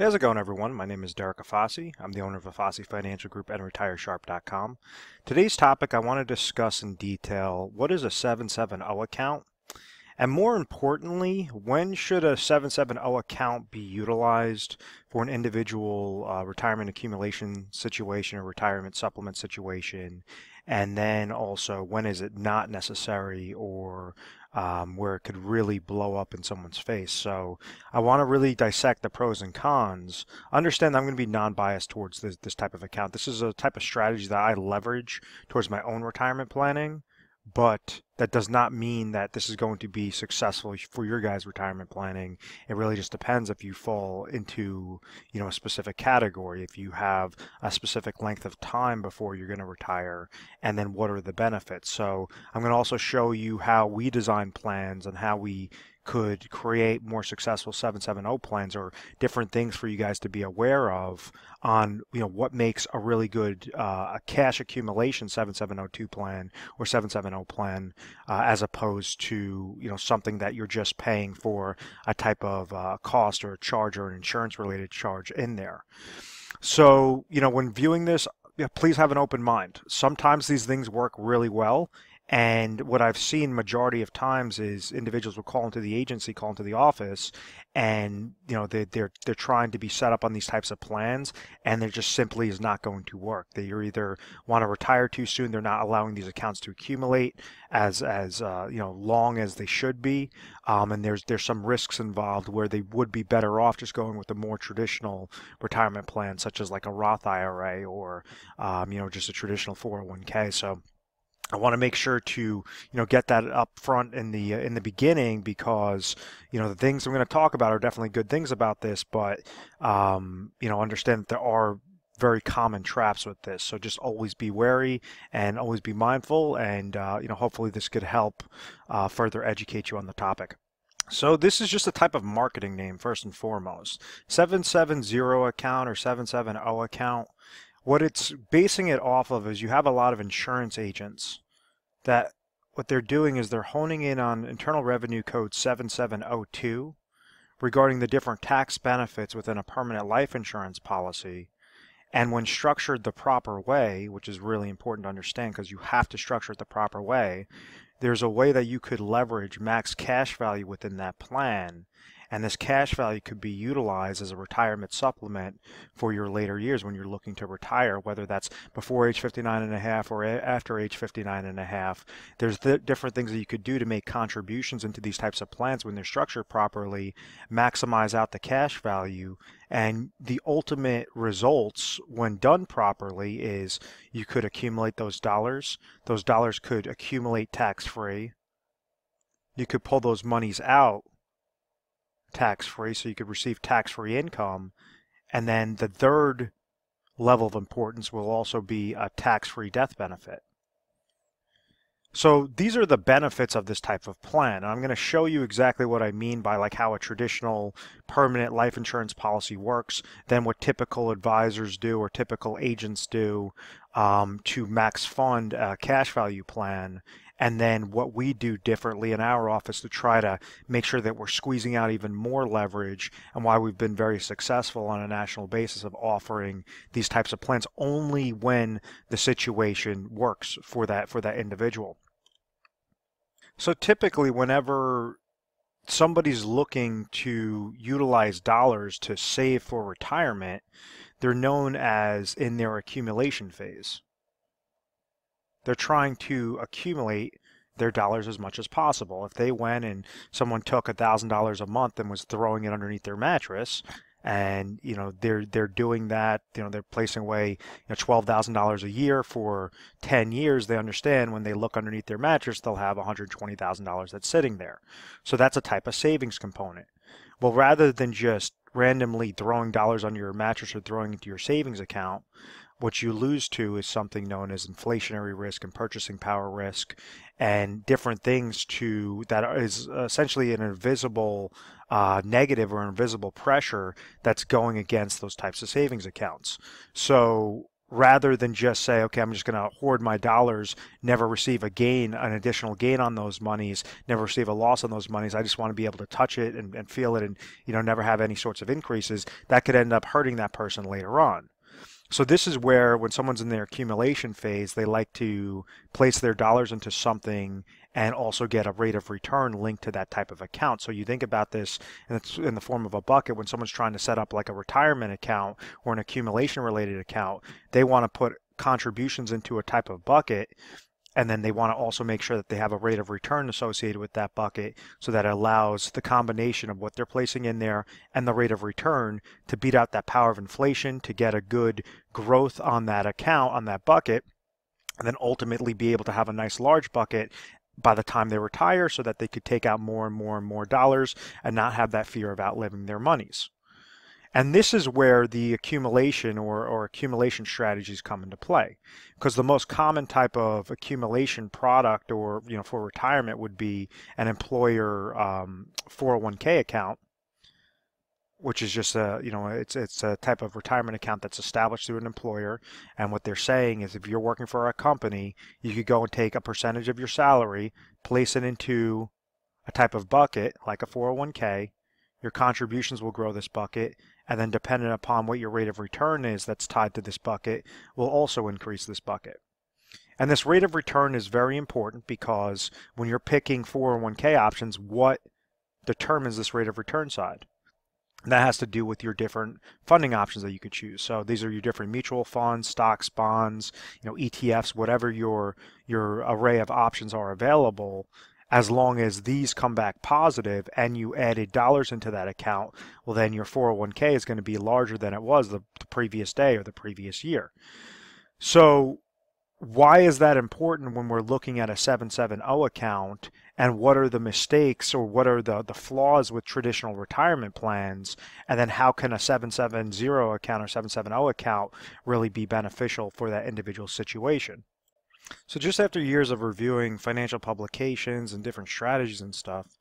Hey, how's it going, everyone? My name is Derek Afasi. I'm the owner of Afasi Financial Group and RetireSharp.com. Today's topic, I want to discuss in detail what is a 770 account, and more importantly, when should a 770 account be utilized for an individual retirement accumulation situation or retirement supplement situation, and then also when is it not necessary or where it could really blow up in someone's face. So I want to really dissect the pros and cons. Understand that I'm going to be non-biased towards this type of account. This is a type of strategy that I leverage towards my own retirement planning, but that does not mean that this is going to be successful for your guys' retirement planning. It really just depends if you fall into, a specific category, if you have a specific length of time before you're going to retire, and then what are the benefits. So I'm going to also show you how we design plans and how we could create more successful 770 plans, or different things for you guys to be aware of on what makes a really good a cash accumulation 7702 plan or 770 plan as opposed to something that you're just paying for a type of cost or a charge or an insurance related charge in there. So when viewing this, please have an open mind. Sometimes these things work really well. And what I've seen majority of times is individuals will call into the agency, call into the office, and they're trying to be set up on these types of plans, and there just simply is not going to work. They either want to retire too soon, they're not allowing these accounts to accumulate as long as they should be, and there's some risks involved where they would be better off just going with a more traditional retirement plan, such as like a Roth IRA or just a traditional 401k. So I want to make sure to get that up front in the beginning, because the things I'm going to talk about are definitely good things about this, but understand that there are very common traps with this. So just always be wary and always be mindful, and hopefully this could help further educate you on the topic. So this is just a type of marketing name first and foremost. 770 account or 770 account. What it's basing it off of is you have a lot of insurance agents that what they're doing is they're honing in on Internal Revenue Code 7702 regarding the different tax benefits within a permanent life insurance policy. And when structured the proper way, which is really important to understand because you have to structure it the proper way, there's a way that you could leverage max cash value within that plan. And this cash value could be utilized as a retirement supplement for your later years when you're looking to retire, whether that's before age 59 and a half or after age 59 and a half. There's different things that you could do to make contributions into these types of plans when they're structured properly, maximize out the cash value. And the ultimate results when done properly is you could accumulate those dollars. Those dollars could accumulate tax-free. You could pull those monies out tax-free, so you could receive tax-free income. And then the third level of importance will also be a tax-free death benefit. So these are the benefits of this type of plan. And I'm going to show you exactly what I mean by like how a traditional permanent life insurance policy works, then what typical advisors do or typical agents do to max fund a cash value plan, and then what we do differently in our office to try to make sure that we're squeezing out even more leverage, and why we've been very successful on a national basis of offering these types of plans only when the situation works for that individual. So typically whenever somebody's looking to utilize dollars to save for retirement, they're known as in their accumulation phase. They're trying to accumulate their dollars as much as possible. If they went and someone took $1,000 a month and was throwing it underneath their mattress, and they're doing that, they're placing away $12,000 a year for 10 years, they understand when they look underneath their mattress they'll have $120,000 that's sitting there. So that's a type of savings component. Well, rather than just randomly throwing dollars on your mattress or throwing into your savings account, what you lose to is something known as inflationary risk and purchasing power risk, and different things that is essentially an invisible negative or invisible pressure that's going against those types of savings accounts. So rather than just say, okay, I'm just going to hoard my dollars, never receive a gain, an additional gain on those monies, never receive a loss on those monies. I just want to be able to touch it and feel it and, never have any sorts of increases. That could end up hurting that person later on. So this is where when someone's in their accumulation phase, they like to place their dollars into something and also get a rate of return linked to that type of account. So you think about this, and it's in the form of a bucket. When someone's trying to set up like a retirement account or an accumulation related account, they want to put contributions into a type of bucket, and then they want to also make sure that they have a rate of return associated with that bucket, so that it allows the combination of what they're placing in there and the rate of return to beat out that power of inflation, to get a good growth on that account, on that bucket, and then ultimately be able to have a nice large bucket by the time they retire, so that they could take out more and more and more dollars and not have that fear of outliving their monies. And this is where the accumulation or accumulation strategies come into play, because the most common type of accumulation product or for retirement would be an employer 401k account, which is just it's a type of retirement account that's established through an employer. And what they're saying is, if you're working for a company, you could go and take a percentage of your salary, place it into a type of bucket like a 401k. Your contributions will grow this bucket, and then depending upon what your rate of return is that's tied to this bucket will also increase this bucket. And this rate of return is very important, because when you're picking 401k options, what determines this rate of return side? And that has to do with your different funding options that you could choose. So these are your different mutual funds, stocks, bonds, ETFs, whatever your array of options are available. As long as these come back positive and you added dollars into that account, well, then your 401k is going to be larger than it was the previous day or the previous year. So why is that important when we're looking at a 770 account, and what are the mistakes or what are the flaws with traditional retirement plans? And then how can a 770 account or 770 account really be beneficial for that individual situation? So just after years of reviewing financial publications and different strategies and stuff,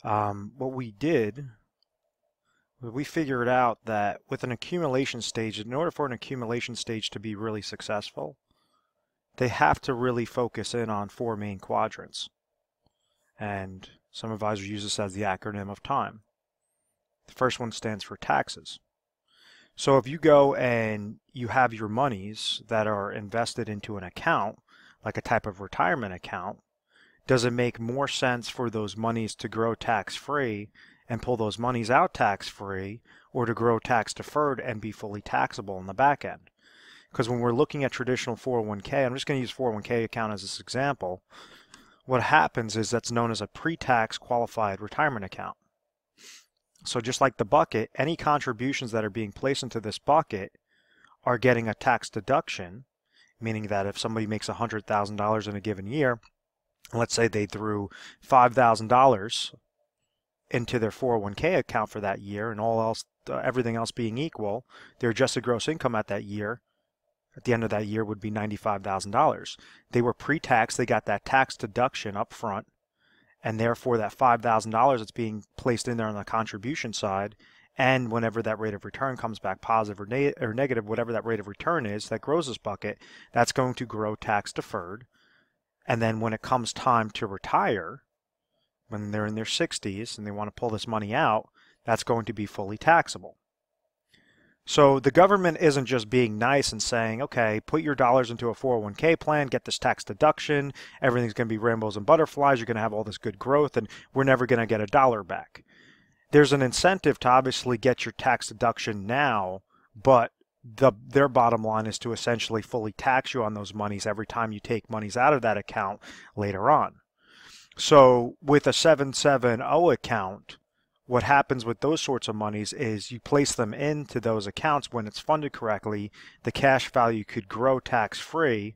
what we did, we figured out that with an accumulation stage, in order for an accumulation stage to be really successful, they have to really focus in on 4 main quadrants. And some advisors use this as the acronym of time. The first one stands for taxes. So if you go and you have your monies that are invested into an account, like a type of retirement account, does it make more sense for those monies to grow tax-free and pull those monies out tax-free, or to grow tax-deferred and be fully taxable in the back end? Because when we're looking at traditional 401k, I'm just going to use 401k account as this example, what happens is that's known as a pre-tax qualified retirement account. So just like the bucket, any contributions that are being placed into this bucket are getting a tax deduction, meaning that if somebody makes $100,000 in a given year, let's say they threw $5,000 into their 401k account for that year, and everything else being equal, their adjusted gross income at that year, at the end of that year, would be $95,000. They were pre-tax, they got that tax deduction up front, and therefore that $5,000 that's being placed in there on the contribution side, and whenever that rate of return comes back positive or negative, whatever that rate of return is that grows this bucket, that's going to grow tax deferred. And then when it comes time to retire, when they're in their 60s and they want to pull this money out, that's going to be fully taxable. So the government isn't just being nice and saying, okay, put your dollars into a 401k plan, get this tax deduction, everything's going to be rainbows and butterflies, you're going to have all this good growth, and we're never going to get a dollar back. There's an incentive to obviously get your tax deduction now, but their bottom line is to essentially fully tax you on those monies every time you take monies out of that account later on. So with a 770 account, what happens with those sorts of monies is you place them into those accounts when it's funded correctly. The cash value could grow tax-free.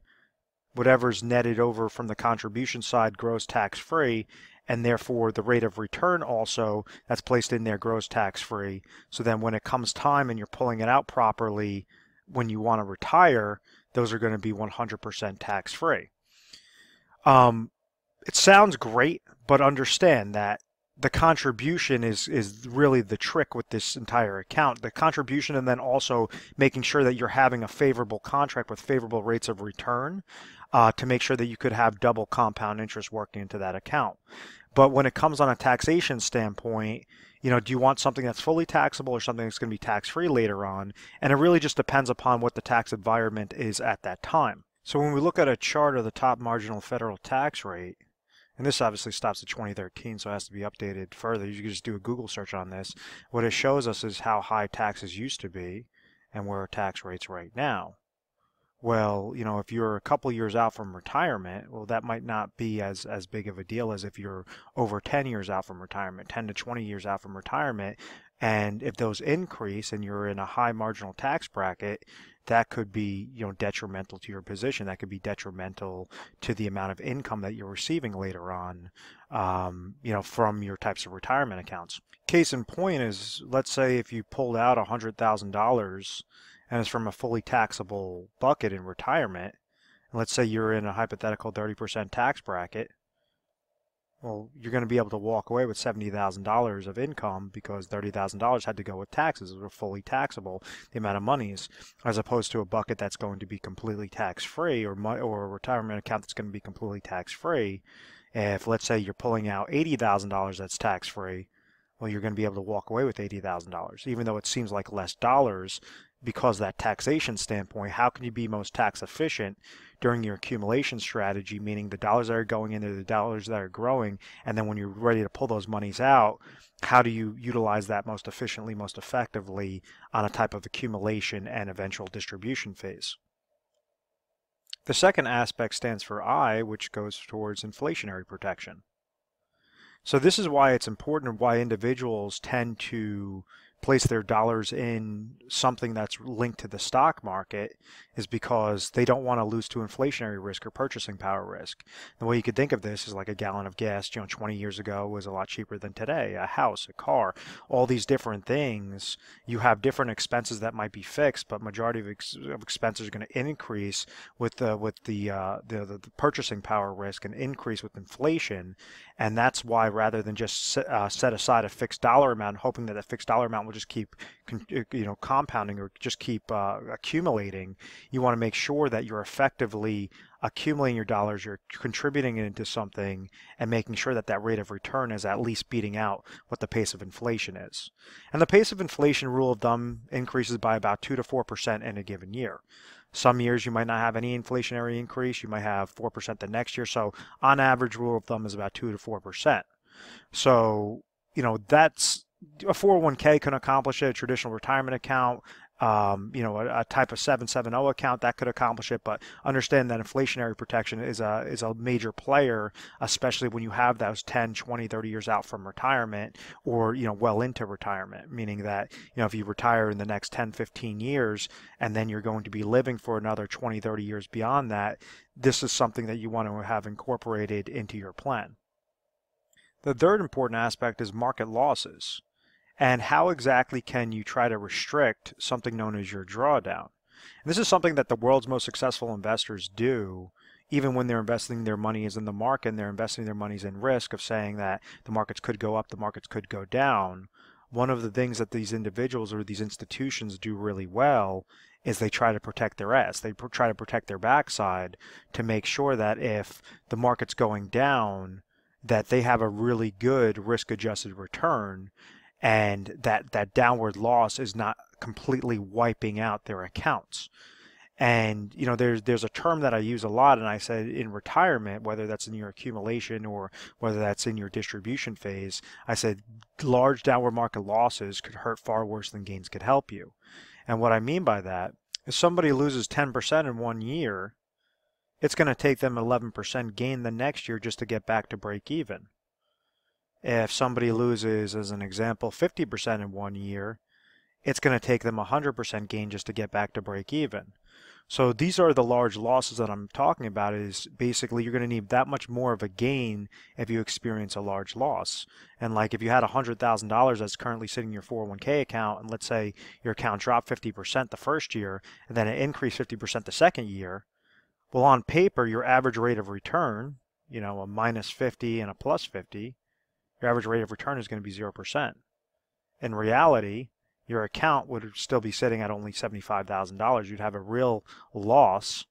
Whatever's netted over from the contribution side grows tax-free, and therefore the rate of return also that's placed in there grows tax-free. So then when it comes time and you're pulling it out properly when you want to retire, those are going to be 100% tax-free. It sounds great, but understand that the contribution is really the trick with this entire account. The contribution, and then also making sure that you're having a favorable contract with favorable rates of return to make sure that you could have double compound interest working into that account. But when it comes on a taxation standpoint, do you want something that's fully taxable or something that's going to be tax-free later on? And it really just depends upon what the tax environment is at that time. So when we look at a chart of the top marginal federal tax rate, and this obviously stops at 2013, so it has to be updated further. You can just do a Google search on this. What it shows us is how high taxes used to be and where our tax rates right now. Well, if you're a couple years out from retirement, well, that might not be as big of a deal as if you're over 10 years out from retirement, 10 to 20 years out from retirement. And if those increase and you're in a high marginal tax bracket, that could be, detrimental to your position. That could be detrimental to the amount of income that you're receiving later on, from your types of retirement accounts. Case in point is, let's say if you pulled out $100,000 and it's from a fully taxable bucket in retirement, and let's say you're in a hypothetical 30% tax bracket, well, you're going to be able to walk away with $70,000 of income because $30,000 had to go with taxes. It was fully taxable, the amount of monies, as opposed to a bucket that's going to be completely tax-free, or a retirement account that's going to be completely tax-free. If, let's say, you're pulling out $80,000 that's tax-free, well, you're going to be able to walk away with $80,000, even though it seems like less dollars. Because that taxation standpoint, how can you be most tax efficient during your accumulation strategy, meaning the dollars that are going in are the dollars that are growing, and then when you're ready to pull those monies out, how do you utilize that most efficiently, most effectively on a type of accumulation and eventual distribution phase? The second aspect stands for I, which goes towards inflationary protection. So this is why it's important, and why individuals tend to place their dollars in something that's linked to the stock market, is because they don't want to lose to inflationary risk or purchasing power risk. The way you could think of this is like a gallon of gas, 20 years ago was a lot cheaper than today. A house, a car, all these different things. You have different expenses that might be fixed, but majority of expenses are going to increase with the purchasing power risk and increase with inflation. And that's why, rather than just set aside a fixed dollar amount, hoping that fixed dollar amount will just keep compounding or just keep accumulating, you want to make sure that you're effectively accumulating your dollars, you're contributing it into something, and making sure that that rate of return is at least beating out what the pace of inflation is. And the pace of inflation, rule of thumb, increases by about 2 to 4% in a given year. Some years you might not have any inflationary increase. You might have 4% the next year. So on average, rule of thumb is about 2 to 4%. So, that's a 401k can accomplish it, a traditional retirement account, a type of 770 account that could accomplish it. But understand that inflationary protection is a major player, especially when you have those 10, 20, 30 years out from retirement, or well into retirement, meaning that if you retire in the next 10, 15 years and then you're going to be living for another 20, 30 years beyond that, this is something that you want to have incorporated into your plan. The third important aspect is market losses. And how exactly can you try to restrict something known as your drawdown? And this is something that the world's most successful investors do, even when they're investing their money is in the market and they're investing their monies in risk of saying that the markets could go up, the markets could go down. One of the things that these individuals or these institutions do really well is they try to protect their ass. They try to protect their backside to make sure that if the market's going down, that they have a really good risk-adjusted return, and that downward loss is not completely wiping out their accounts. And there's a term that I use a lot, and I said in retirement, whether that's in your accumulation or whether that's in your distribution phase, I said large downward market losses could hurt far worse than gains could help you. And what I mean by that is, somebody loses 10% in 1 year, it's going to take them 11% gain the next year just to get back to break even. If somebody loses, as an example, 50% in 1 year, it's going to take them 100% gain just to get back to break even. So these are the large losses that I'm talking about. Is basically you're going to need that much more of a gain if you experience a large loss. And like if you had $100,000 that's currently sitting in your 401k account, and let's say your account dropped 50% the first year, and then it increased 50% the second year, well, on paper, your average rate of return, a minus 50 and a plus 50, your average rate of return is going to be 0%. In reality, your account would still be sitting at only $75,000. You'd have a real loss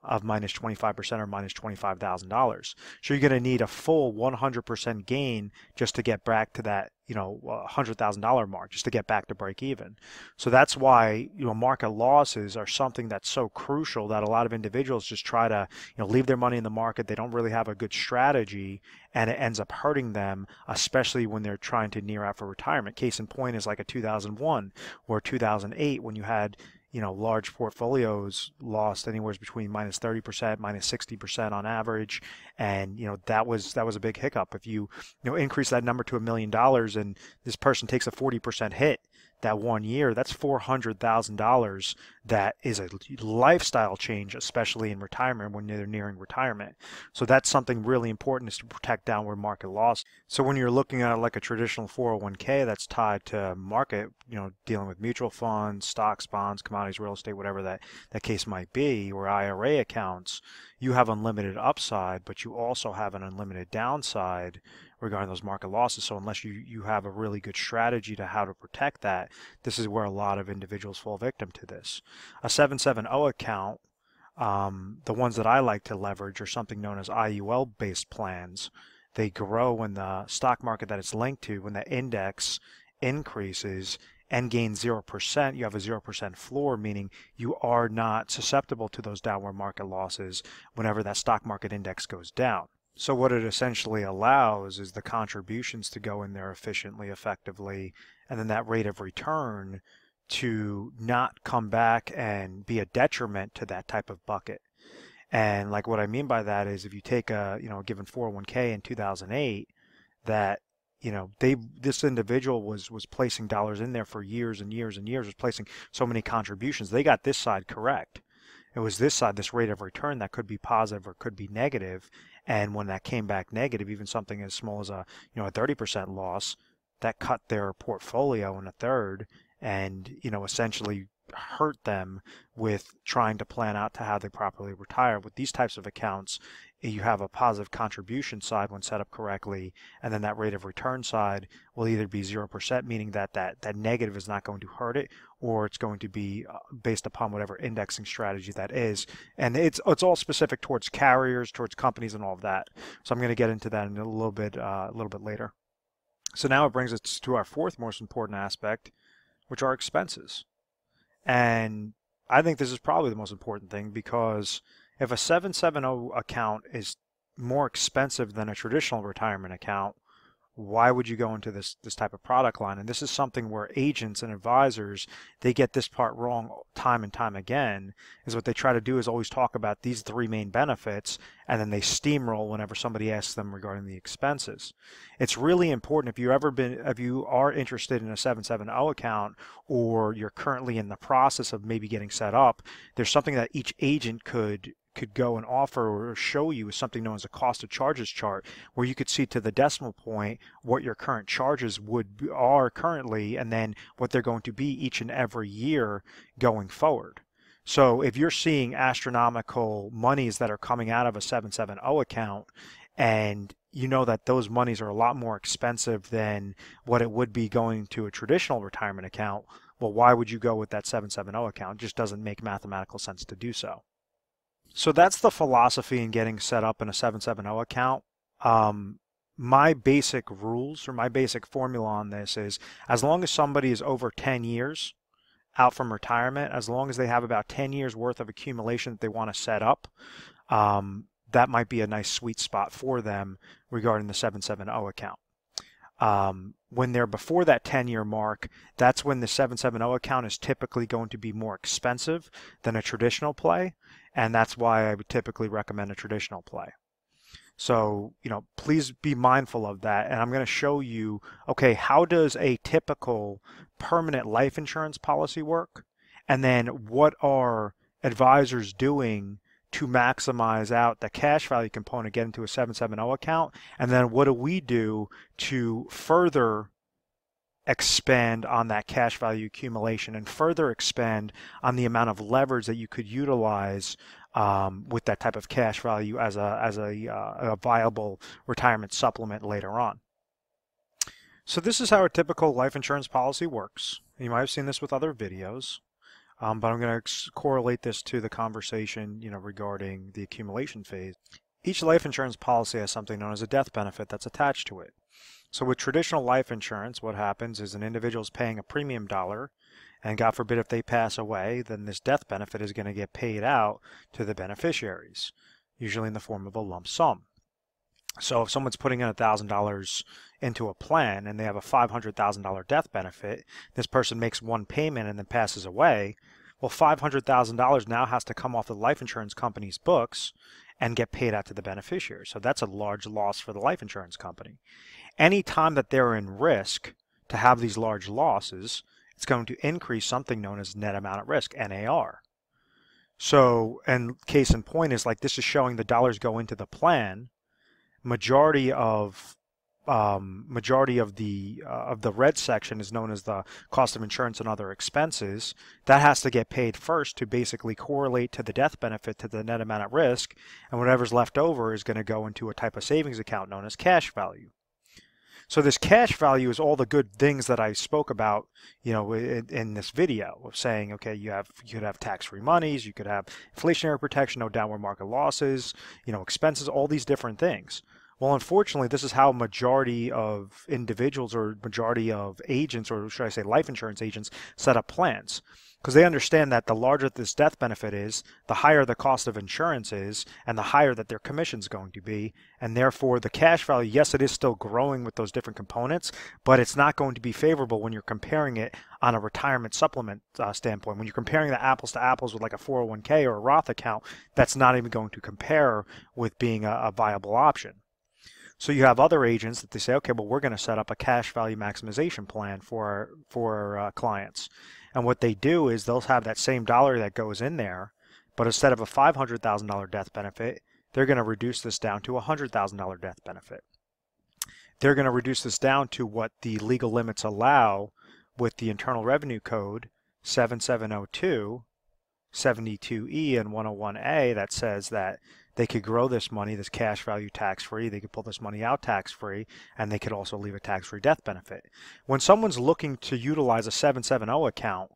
of minus 25% or minus $25,000. So you're going to need a full 100% gain just to get back to that, $100,000 mark, just to get back to break even. So that's why, market losses are something that's so crucial that a lot of individuals just try to, leave their money in the market. They don't really have a good strategy, and it ends up hurting them, especially when they're trying to near out for retirement. Case in point is like a 2001 or 2008 when you had large portfolios lost anywhere between minus 30%, minus 60% on average, and that was a big hiccup. If you increase that number to $1 million and this person takes a 40% hit that 1 year, that's $400,000. That is a lifestyle change, especially in retirement when they're nearing retirement. So that's something really important, is to protect downward market loss. So when you're looking at like a traditional 401k that's tied to market, dealing with mutual funds, stocks, bonds, commodities, real estate, whatever that case might be, or IRA accounts, you have unlimited upside, but you also have an unlimited downside regarding those market losses. So unless you have a really good strategy to how to protect that, this is where a lot of individuals fall victim to this. A 770 account, the ones that I like to leverage are something known as IUL based plans. They grow when the stock market that it's linked to, when the index increases and gains 0%, you have a 0% floor, meaning you are not susceptible to those downward market losses whenever that stock market index goes down. So what it essentially allows is the contributions to go in there efficiently, effectively, and then that rate of return to not come back and be a detriment to that type of bucket. And like what I mean by that is, if you take a given 401k in 2008, that this individual was placing dollars in there for years and years and years, was placing so many contributions. They got this side correct. It was this side, this rate of return, that could be positive or could be negative. And when that came back negative, even something as small as a 30% loss, that cut their portfolio in a third, and essentially hurt them with trying to plan out to how they properly retire. With these types of accounts, you have a positive contribution side when set up correctly, and then that rate of return side will either be 0%, meaning that negative is not going to hurt it, or it's going to be based upon whatever indexing strategy that is. And it's all specific towards carriers, towards companies, and all of that. So I'm going to get into that in a little bit later. So now it brings us to our fourth most important aspect, which are expenses. And I think this is probably the most important thing, because if a 770 account is more expensive than a traditional retirement account, why would you go into this type of product line? And this is something where agents and advisors, they get this part wrong time and time again. Is what they try to do is always talk about these three main benefits, and then they steamroll whenever somebody asks them regarding the expenses. It's really important, if you are interested in a 770 account, or you're currently in the process of maybe getting set up, there's something that each agent could go and offer or show you, is something known as a cost of charges chart, where you could see to the decimal point what your current charges are currently, and then what they're going to be each and every year going forward. So if you're seeing astronomical monies that are coming out of a 770 account, and you know that those monies are a lot more expensive than what it would be going to a traditional retirement account, well, why would you go with that 770 account? It just doesn't make mathematical sense to do so. So that's the philosophy in getting set up in a 770 account. My basic rules, or my basic formula on this is, as long as somebody is over 10 years out from retirement, as long as they have about 10 years worth of accumulation that they want to set up, that might be a nice sweet spot for them regarding the 770 account. When they're before that 10-year mark, that's when the 770 account is typically going to be more expensive than a traditional play, and that's why I would typically recommend a traditional play. So, please be mindful of that, and I'm going to show you, okay, how does a typical permanent life insurance policy work, and then what are advisors doing to maximize out the cash value component, get into a 770 account, and then what do we do to further expand on that cash value accumulation and further expand on the amount of leverage that you could utilize with that type of cash value as a viable retirement supplement later on. So this is how a typical life insurance policy works. You might have seen this with other videos, but I'm going to correlate this to the conversation, regarding the accumulation phase. Each life insurance policy has something known as a death benefit that's attached to it. So with traditional life insurance, what happens is an individual is paying a premium dollar, and God forbid if they pass away, then this death benefit is going to get paid out to the beneficiaries, usually in the form of a lump sum. So if someone's putting in $1,000 into a plan and they have a $500,000 death benefit, this person makes one payment and then passes away, well, $500,000 now has to come off the life insurance company's books and get paid out to the beneficiary. So that's a large loss for the life insurance company. Any time that they're in risk to have these large losses, it's going to increase something known as net amount at risk, NAR. So, and case in point is like this is showing the dollars go into the plan. Majority of the red section is known as the cost of insurance and other expenses. That has to get paid first to basically correlate to the death benefit to the net amount at risk, and whatever's left over is going to go into a type of savings account known as cash value. So this cash value is all the good things that I spoke about, in this video of saying, okay, you could have tax-free monies, you could have inflationary protection, no downward market losses, expenses, all these different things. Well, unfortunately, this is how majority of individuals or majority of agents, or should I say life insurance agents, set up plans. Because they understand that the larger this death benefit is, the higher the cost of insurance is, and the higher that their commission is going to be. And therefore, the cash value, yes, it is still growing with those different components, but it's not going to be favorable when you're comparing it on a retirement supplement standpoint. When you're comparing the apples to apples with like a 401k or a Roth account, that's not even going to compare with being a viable option. So you have other agents that they say, okay, well, we're going to set up a cash value maximization plan for our clients. And what they do is they'll have that same dollar that goes in there, but instead of a $500,000 death benefit, they're going to reduce this down to a $100,000 death benefit. They're going to reduce this down to what the legal limits allow with the Internal Revenue Code 7702, 72E, and 101A that says that they could grow this money, this cash value, tax-free. They could pull this money out tax-free, and they could also leave a tax-free death benefit. When someone's looking to utilize a 770 account,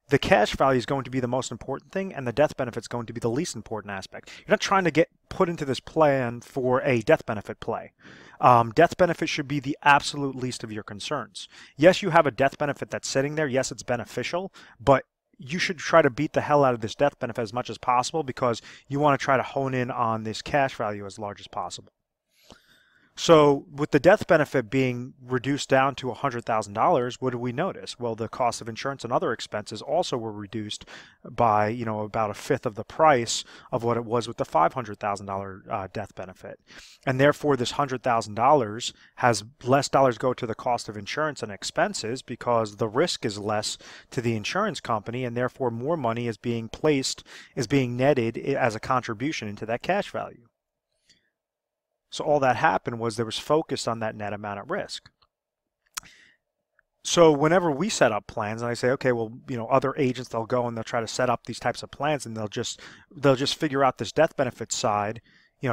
the cash value is going to be the most important thing, and the death benefit is going to be the least important aspect. You're not trying to get put into this plan for a death benefit play. Death benefit should be the absolute least of your concerns. Yes, you have a death benefit that's sitting there. Yes, it's beneficial, but you should try to beat the hell out of this death benefit as much as possible because you want to try to hone in on this cash value as large as possible. So with the death benefit being reduced down to $100,000, what do we notice? Well, the cost of insurance and other expenses also were reduced by, about a fifth of the price of what it was with the $500,000 death benefit. And therefore, this $100,000 has less dollars go to the cost of insurance and expenses because the risk is less to the insurance company, and therefore more money is being netted as a contribution into that cash value. So all that happened was there was focus on that net amount at risk. So whenever we set up plans, and I say, okay, well, other agents, they'll go and they'll try to set up these types of plans, and they'll just figure out this death benefit side,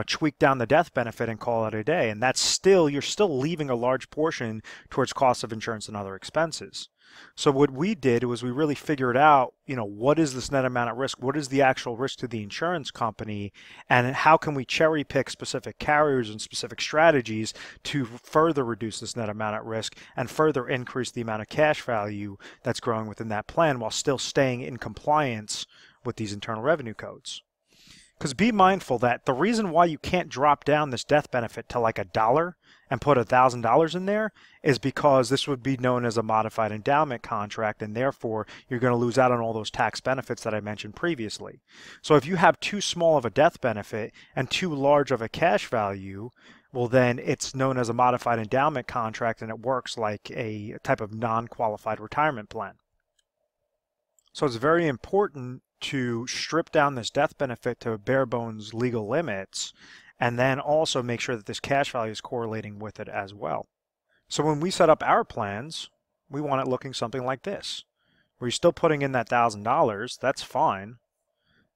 tweak down the death benefit and call it a day. And you're still leaving a large portion towards cost of insurance and other expenses. So what we did was we really figured out, what is this net amount at risk? What is the actual risk to the insurance company? And how can we cherry pick specific carriers and specific strategies to further reduce this net amount at risk and further increase the amount of cash value that's growing within that plan while still staying in compliance with these internal revenue codes? Because be mindful that the reason why you can't drop down this death benefit to like $1 and put $1,000 in there is because this would be known as a modified endowment contract, and therefore you're going to lose out on all those tax benefits that I mentioned previously. So if you have too small of a death benefit and too large of a cash value, well then it's known as a modified endowment contract, and it works like a type of non-qualified retirement plan. So it's very important to strip down this death benefit to bare bones legal limits, and then also make sure that this cash value is correlating with it as well. So when we set up our plans, we want it looking something like this, where you're still putting in that $1,000, that's fine.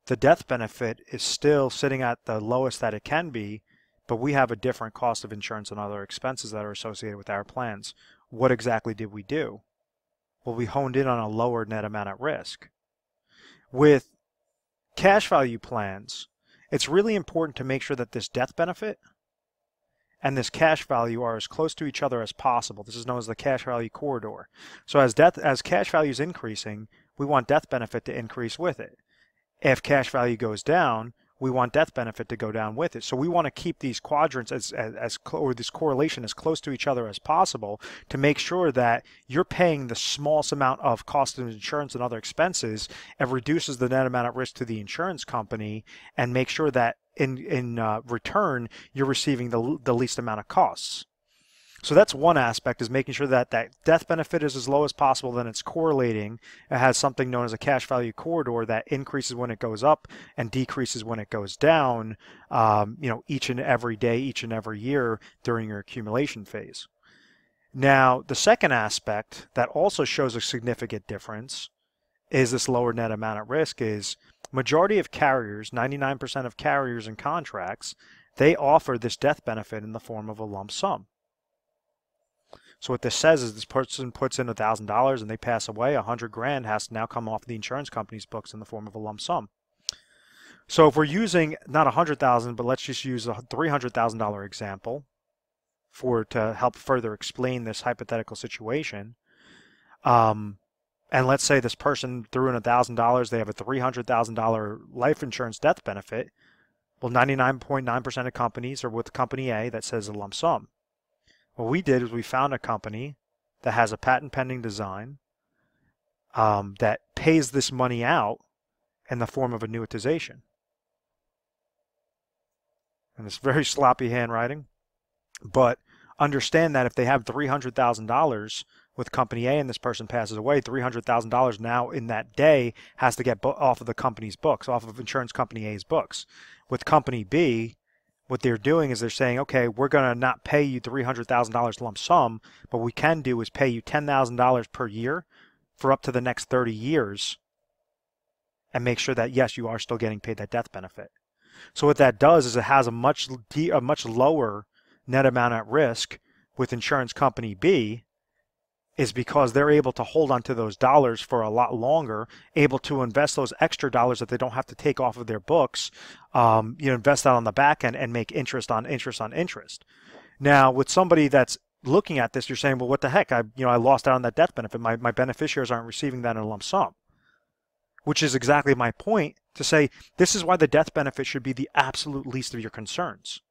The death benefit is still sitting at the lowest that it can be, but we have a different cost of insurance and other expenses that are associated with our plans. what exactly did we do? Well, we honed in on a lower net amount at risk. With cash value plans, it's really important to make sure that this death benefit and this cash value are as close to each other as possible. This is known as the cash value corridor. So as cash value is increasing, we want death benefit to increase with it. If cash value goes down, we want death benefit to go down with it. So we want to keep these quadrants or this correlation as close to each other as possible to make sure that you're paying the smallest amount of cost of insurance and other expenses and reduces the net amount at risk to the insurance company, and make sure that in return you're receiving the least amount of costs. So that's one aspect, is making sure that that death benefit is as low as possible, then it's correlating. It has something known as a cash value corridor that increases when it goes up and decreases when it goes down, each and every day, each and every year during your accumulation phase. Now, the second aspect that also shows a significant difference is this lower net amount at risk. Is majority of carriers, 99% of carriers and contracts, they offer this death benefit in the form of a lump sum. So what this says is this person puts in $1,000 and they pass away, $100,000 has to now come off the insurance company's books in the form of a lump sum. So if we're using not $100,000, but let's just use a $300,000 example to help further explain this hypothetical situation. And let's say this person threw in $1,000, they have a $300,000 life insurance death benefit. Well, 99.9% of companies are with company A that says a lump sum. What we did is we found a company that has a patent pending design that pays this money out in the form of annuitization. And it's very sloppy handwriting, but understand that if they have $300,000 with company A and this person passes away, $300,000 now in that day has to get off of the company's books, off of insurance company A's books. With company B, what they're doing is they're saying, okay, we're going to not pay you $300,000 lump sum, but what we can do is pay you $10,000 per year for up to the next 30 years and make sure that, yes, you are still getting paid that death benefit. So what that does is it has a much lower net amount at risk with insurance company B, is because they're able to hold on to those dollars for a lot longer, able to invest those extra dollars that they don't have to take off of their books, invest that on the back end and make interest on interest on interest. Now, with somebody that's looking at this, you're saying, well, what the heck? I lost out on that death benefit. My beneficiaries aren't receiving that in a lump sum, which is exactly my point to say this is why the death benefit should be the absolute least of your concerns.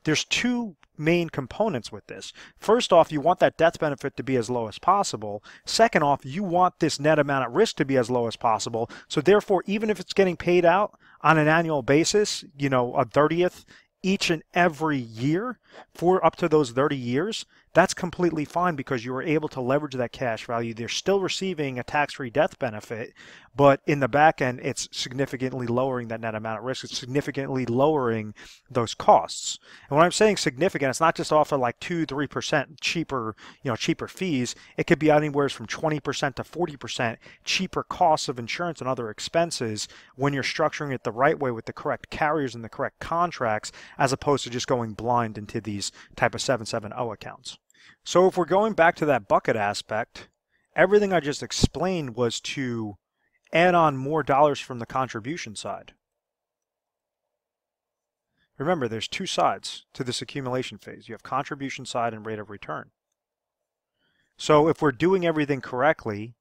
There's two main components with this. First off, you want that death benefit to be as low as possible. Second off, you want this net amount at risk to be as low as possible. So therefore, even if it's getting paid out on an annual basis, a 30th each and every year for up to those 30 years, that's completely fine because you were able to leverage that cash value. They're still receiving a tax-free death benefit, but in the back end, it's significantly lowering that net amount at risk. It's significantly lowering those costs. And when I'm saying significant, it's not just off of like 2-3% cheaper, cheaper fees. It could be anywhere from 20% to 40% cheaper costs of insurance and other expenses when you're structuring it the right way with the correct carriers and the correct contracts, as opposed to just going blind into these type of 770 accounts. So if we're going back to that bucket aspect, everything I just explained was to add on more dollars from the contribution side. Remember, there's two sides to this accumulation phase. You have contribution side and rate of return. So if we're doing everything correctly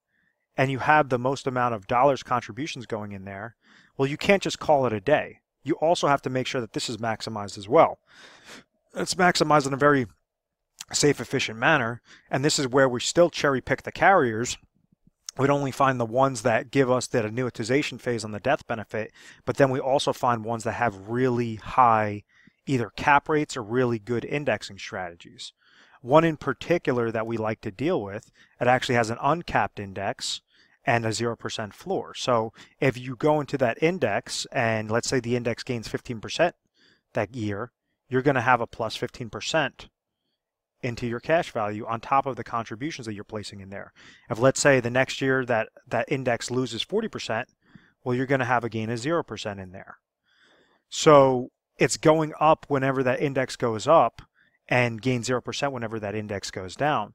and you have the most amount of dollars contributions going in there, well, you can't just call it a day. You also have to make sure that this is maximized as well. It's maximized in a very safe, efficient manner, and this is where we still cherry pick the carriers. We'd only find the ones that give us that annuitization phase on the death benefit, but then we also find ones that have really high either cap rates or really good indexing strategies. One in particular that we like to deal with, it actually has an uncapped index and a 0% floor. So if you go into that index and let's say the index gains 15% that year, you're going to have a plus 15% into your cash value on top of the contributions that you're placing in there. If let's say the next year that index loses 40%, well, you're going to have a gain of 0% in there. So it's going up whenever that index goes up and gain 0% whenever that index goes down.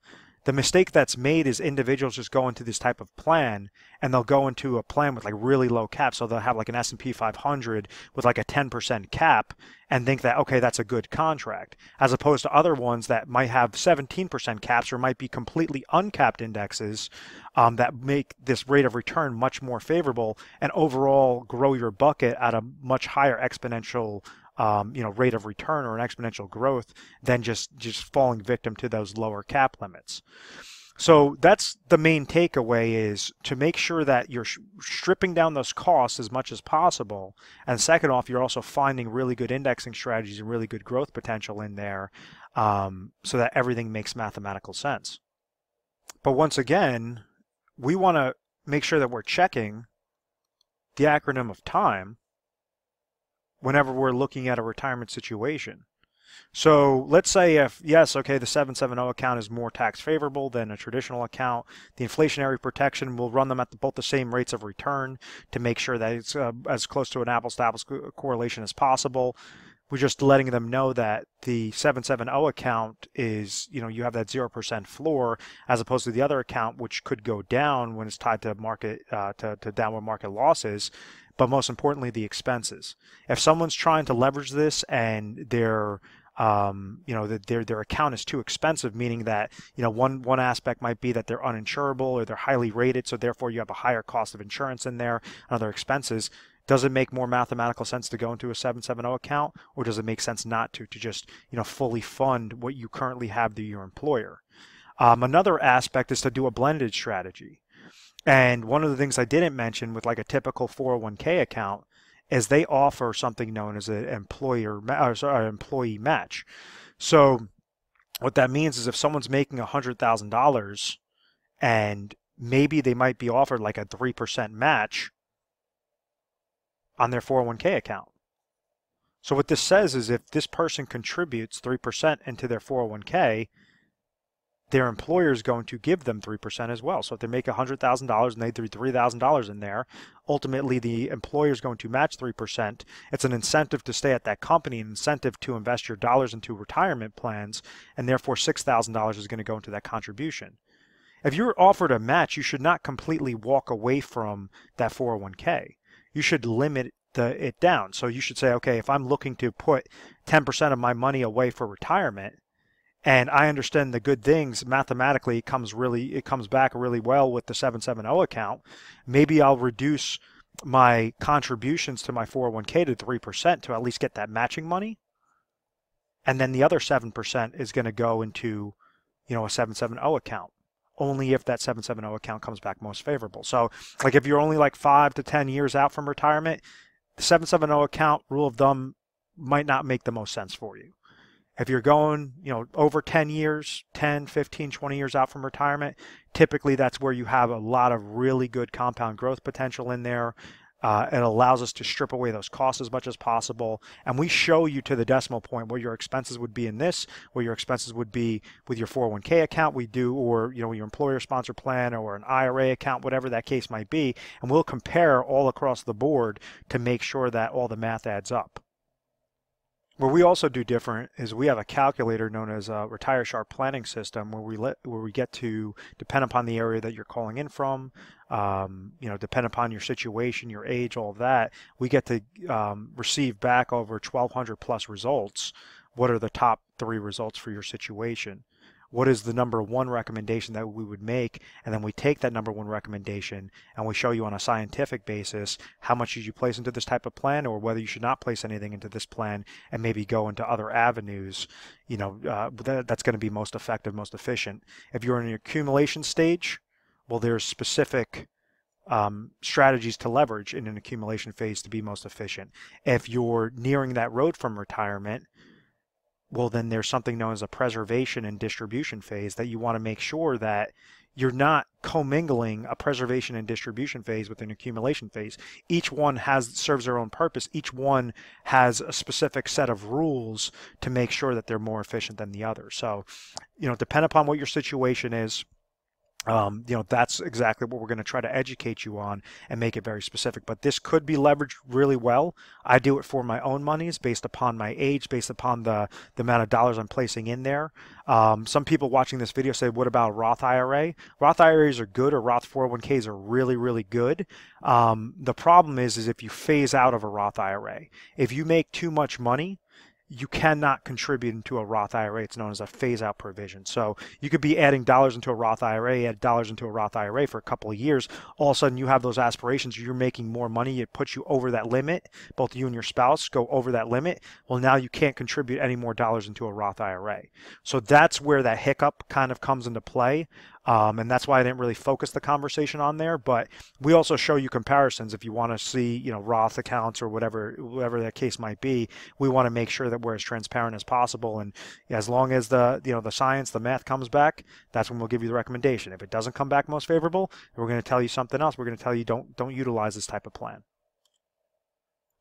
The mistake that's made is individuals just go into this type of plan and they'll go into a plan with like really low cap. So they'll have like an S&P 500 with like a 10% cap and think that, okay, that's a good contract, as opposed to other ones that might have 17% caps or might be completely uncapped indexes that make this rate of return much more favorable and overall grow your bucket at a much higher exponential rate of return or an exponential growth than just falling victim to those lower cap limits. So that's the main takeaway, is to make sure that you're stripping down those costs as much as possible. And second off, you're also finding really good indexing strategies and really good growth potential in there so that everything makes mathematical sense. But once again, we want to make sure that we're checking the acronym of time whenever we're looking at a retirement situation. So let's say if, yes, okay, the 770 account is more tax favorable than a traditional account, the inflationary protection will run them at both the same rates of return to make sure that it's as close to an apples-to-apples correlation as possible. We're just letting them know that the 770 account is, you have that 0% floor, as opposed to the other account, which could go down when it's tied to market to downward market losses. But most importantly, the expenses. If someone's trying to leverage this and their account is too expensive, meaning that one aspect might be that they're uninsurable or they're highly rated, so therefore you have a higher cost of insurance in there and other expenses. Does it make more mathematical sense to go into a 770 account, or does it make sense not to just fully fund what you currently have through your employer? Another aspect is to do a blended strategy. And one of the things I didn't mention with like a typical 401k account is they offer something known as an employee match. So what that means is if someone's making $100,000 and maybe they might be offered like a 3% match on their 401k account. So what this says is if this person contributes 3% into their 401k, their employer is going to give them 3% as well. So if they make $100,000 and they threw $3,000 in there, ultimately the employer is going to match 3%. It's an incentive to stay at that company, an incentive to invest your dollars into retirement plans, and therefore $6,000 is going to go into that contribution. If you're offered a match, you should not completely walk away from that 401k. You should limit it down. So you should say, okay, if I'm looking to put 10% of my money away for retirement, and I understand the good things mathematically, it comes back really well with the 770 account. Maybe I'll reduce my contributions to my 401k to 3% to at least get that matching money. And then the other 7% is going to go into, a 770 account, only if that 770 account comes back most favorable. So like if you're only like 5 to 10 years out from retirement, the 770 account, rule of thumb, might not make the most sense for you. If you're going, over 10 years, 10, 15, 20 years out from retirement, typically that's where you have a lot of really good compound growth potential in there. It allows us to strip away those costs as much as possible. And we show you to the decimal point where your expenses would be in this, where your expenses would be with your 401k account we do, or your employer sponsor plan or an IRA account, whatever that case might be. And we'll compare all across the board to make sure that all the math adds up. What we also do different is we have a calculator known as a Retire Sharp planning system where we get to, depend upon the area that you're calling in from, depend upon your situation, your age, all of that, we get to receive back over 1,200 plus results. What are the top 3 results for your situation? What is the number 1 recommendation that we would make? And then we take that number 1 recommendation and we show you on a scientific basis how much should you place into this type of plan, or whether you should not place anything into this plan and maybe go into other avenues, that's going to be most effective, most efficient. If you're in the accumulation stage, well, there's specific strategies to leverage in an accumulation phase to be most efficient. If you're nearing that road from retirement, well, then there's something known as a preservation and distribution phase that you want to make sure that you're not commingling a preservation and distribution phase with an accumulation phase. Each one serves their own purpose. Each one has a specific set of rules to make sure that they're more efficient than the other. So, depend upon what your situation is. That's exactly what we're going to try to educate you on and make it very specific. But this could be leveraged really well. I do it for my own monies based upon my age, based upon the amount of dollars I'm placing in there. Some people watching this video say, what about Roth IRA? Roth IRAs are good, or Roth 401ks are really, really good. The problem is if you phase out of a Roth IRA, if you make too much money, you cannot contribute into a Roth IRA. It's known as a phase-out provision. So you could be adding dollars into a Roth IRA, add dollars into a Roth IRA for a couple of years. All of a sudden, you have those aspirations. You're making more money. It puts you over that limit. Both you and your spouse go over that limit. Well, now you can't contribute any more dollars into a Roth IRA. So that's where that hiccup kind of comes into play. And that's why I didn't really focus the conversation on there. But we also show you comparisons if you want to see, Roth accounts or whatever that case might be. We want to make sure that we're as transparent as possible. And as long as the science, the math comes back, that's when we'll give you the recommendation. If it doesn't come back most favorable, we're going to tell you something else. We're going to tell you don't utilize this type of plan.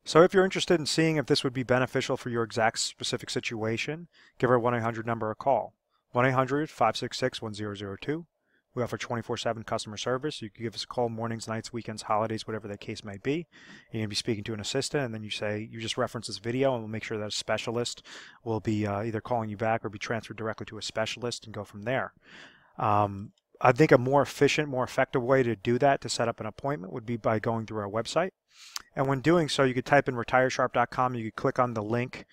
So if you're interested in seeing if this would be beneficial for your exact specific situation, give our 1-800 number a call. 1-800-566-1002. We offer 24/7 customer service. You can give us a call mornings, nights, weekends, holidays, whatever the case might be. You're going to be speaking to an assistant, and then you just reference this video, and we'll make sure that a specialist will be either calling you back or be transferred directly to a specialist and go from there. I think a more efficient, more effective way to do that, to set up an appointment, would be by going through our website. And when doing so, you could type in retiresharp.com. You could click on the link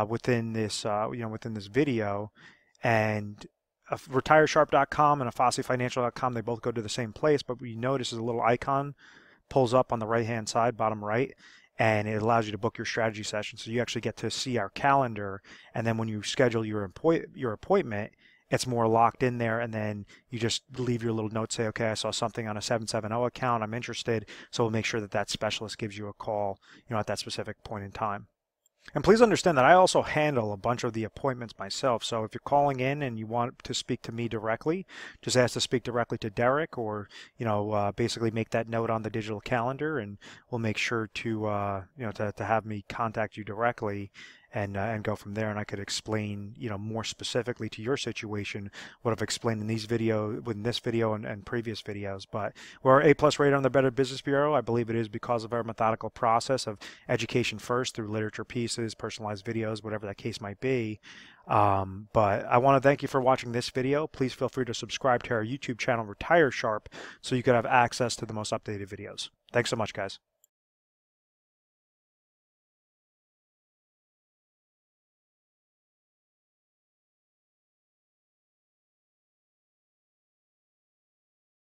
within this video, and retiresharp.com and afossifinancial.com, they both go to the same place, but what you notice is a little icon pulls up on the right hand side, bottom right, and it allows you to book your strategy session. So you actually get to see our calendar, and then when you schedule your appointment, it's more locked in there, and then you just leave your little note, say, okay, I saw something on a 770 account, I'm interested, so we'll make sure that specialist gives you a call, at that specific point in time. And please understand that I also handle a bunch of the appointments myself. So if you're calling in and you want to speak to me directly, just ask to speak directly to Derek, or basically make that note on the digital calendar, and we'll make sure to to have me contact you directly and go from there. And I could explain more specifically to your situation what I've explained in this video and previous videos. But we're A+ rated on the Better Business Bureau. I believe it is because of our methodical process of education first through literature pieces, personalized videos, whatever that case might be. But I want to thank you for watching this video. Please feel free to subscribe to our YouTube channel, Retire Sharp, so you could have access to the most updated videos. Thanks so much, guys.